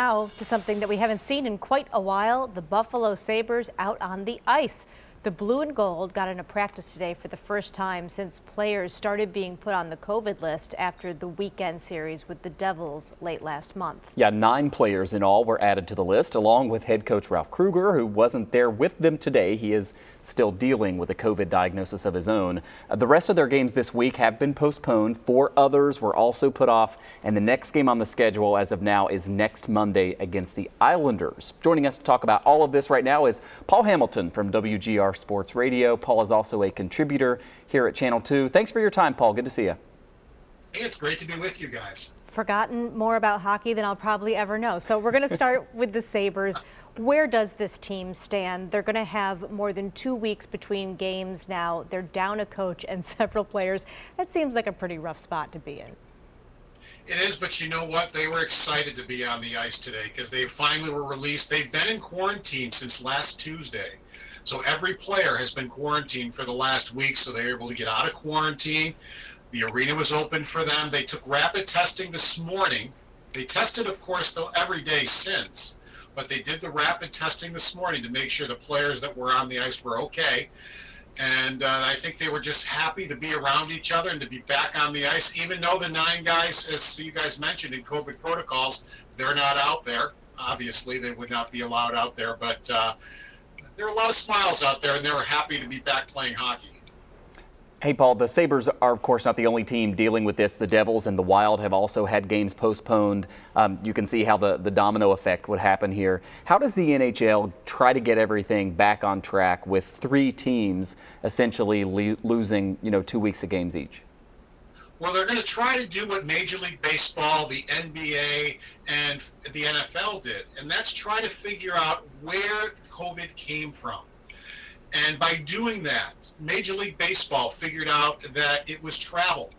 Now to something that we haven't seen in quite a while, the Buffalo Sabres out on the ice. The blue and gold got into practice today for the first time since players started being put on the COVID list after the weekend series with the Devils late last month. Yeah, 9 players in all were added to the list, along with head coach Ralph Krueger, who wasn't there with them today. He is still dealing with a COVID diagnosis of his own. The rest of their games this week have been postponed. 4 others were also put off, and the next game on the schedule as of now is next Monday against the Islanders. Joining us to talk about all of this right now is Paul Hamilton from WGR Sports Radio. Paul is also a contributor here at Channel 2. Thanks for your time, Paul. Good to see you. Hey, it's great to be with you guys. Forgotten more about hockey than I'll probably ever know. So we're going to start with the Sabres. Where does this team stand? They're going to have more than 2 weeks between games now. They're down a coach and several players. That seems like a pretty rough spot to be in. It is, but you know what? They were excited to be on the ice today because they finally were released. They've been in quarantine since last Tuesday. So every player has been quarantined for the last week, so they were able to get out of quarantine. The arena was open for them. They took rapid testing this morning. They tested, of course, though, every day since, but they did the rapid testing this morning to make sure the players that were on the ice were okay. And I think they were just happy to be around each other and to be back on the ice, even though the 9 guys, as you guys mentioned, in COVID protocols, they're not out there. Obviously, they would not be allowed out there, but there are a lot of smiles out there, and they were happy to be back playing hockey. Hey, Paul, the Sabres are, of course, not the only team dealing with this. The Devils and the Wild have also had games postponed. You can see how the domino effect would happen here. How does the NHL try to get everything back on track with 3 teams essentially losing, 2 weeks of games each? Well, they're going to try to do what Major League Baseball, the NBA, and the NFL did, and that's try to figure out where COVID came from. And by doing that, Major League Baseball figured out that it was travel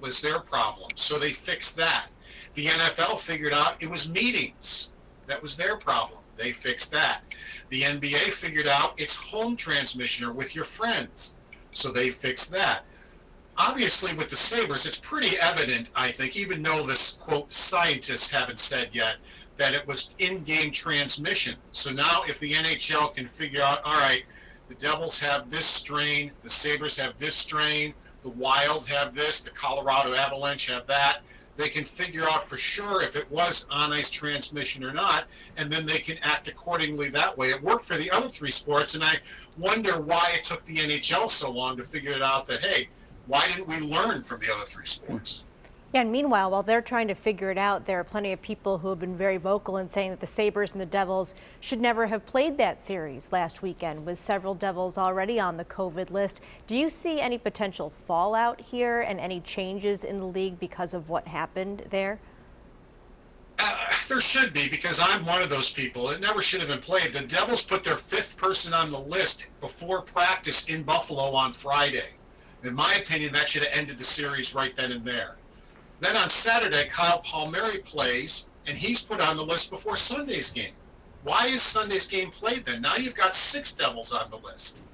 was their problem, so they fixed that. The NFL figured out it was meetings. That was their problem. They fixed that. The NBA figured out it's home transmission or with your friends, so they fixed that. Obviously, with the Sabres, it's pretty evident, I think, even though this, quote, scientists haven't said yet, that it was in-game transmission. So now if the NHL can figure out, all right, the Devils have this strain, the Sabres have this strain, the Wild have this, the Colorado Avalanche have that. They can figure out for sure if it was on-ice transmission or not, and then they can act accordingly that way. It worked for the other 3 sports, and I wonder why it took the NHL so long to figure it out that, hey, why didn't we learn from the other 3 sports? Yeah, and meanwhile, while they're trying to figure it out, there are plenty of people who have been very vocal in saying that the Sabres and the Devils should never have played that series last weekend, with several Devils already on the COVID list. Do you see any potential fallout here and any changes in the league because of what happened there? There should be, because I'm one of those people. It never should have been played. The Devils put their 5th person on the list before practice in Buffalo on Friday. In my opinion, that should have ended the series right then and there. Then on Saturday, Kyle Palmieri plays, and he's put on the list before Sunday's game. Why is Sunday's game played then? Now you've got 6 Devils on the list.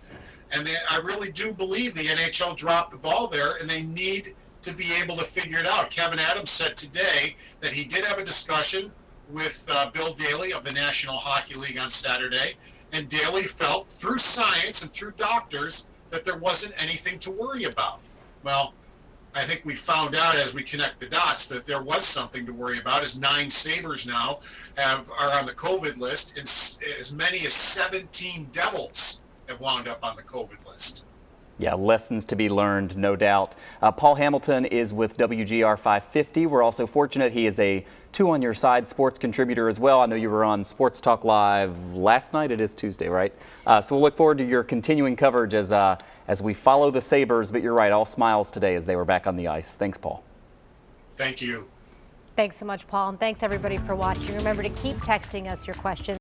And I really do believe the NHL dropped the ball there, and they need to be able to figure it out. Kevin Adams said today that he did have a discussion with Bill Daly of the National Hockey League on Saturday, and Daly felt through science and through doctors that there wasn't anything to worry about. Well, I think we found out as we connect the dots that there was something to worry about, as 9 Sabres now are on the COVID list, and as many as 17 Devils have wound up on the COVID list. Yeah, lessons to be learned, no doubt. Paul Hamilton is with WGR 550. We're also fortunate he is a 2 on your side sports contributor as well. I know you were on Sports Talk Live last night. It is Tuesday, right? So we'll look forward to your continuing coverage as we follow the Sabres. But you're right, all smiles today as they were back on the ice. Thanks, Paul. Thank you. Thanks so much, Paul, and thanks everybody for watching. Remember to keep texting us your questions.